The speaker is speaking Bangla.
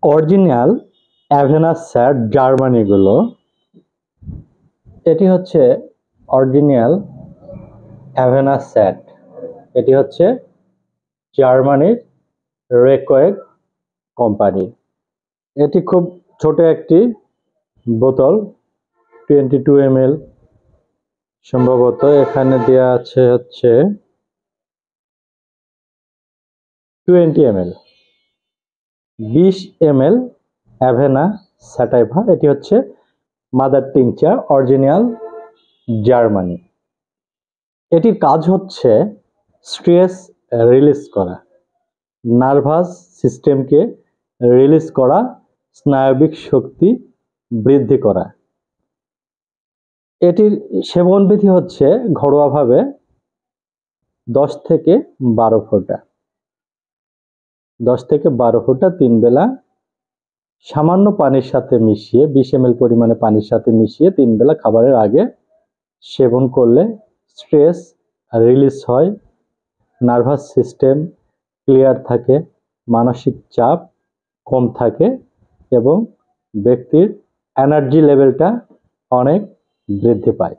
অরিজিনাল অ্যাভেনা স্যাট জার্মানিগুলো। এটি হচ্ছে অরিজিনাল অ্যাভেনা স্যাট। এটি হচ্ছে জার্মানির রেকোয়েক কোম্পানি। এটি খুব ছোট একটি বোতল, 22 ml সম্ভবত। এখানে দেওয়া আছে হচ্ছে 20 ml, 20 ml অ্যাভেনা স্যাটাইভা। এটি হচ্ছে মাদার টিংচার অরিজিনাল জার্মানি। এটির কাজ হচ্ছে স্ট্রেস রিলিজ করা, নার্ভাস সিস্টেমকে রিলিজ করা, স্নায়বিক শক্তি বৃদ্ধি করা। এটির সেবনবিধি হচ্ছে ঘরোয়াভাবে 10 থেকে 12 ফোঁটা, 10 থেকে 12 ফোঁটা 3 বেলা সামান্য পানির সাথে মিশিয়ে, 20 ml পরিমাণে পানির সাথে মিশিয়ে 3 বেলা খাবারের আগে সেবন করলে স্ট্রেস রিলিজ হয়, নার্ভাস সিস্টেম ক্লিয়ার থাকে, মানসিক চাপ কম থাকে এবং ব্যক্তির এনার্জি লেভেলটা অনেক বৃদ্ধি পায়।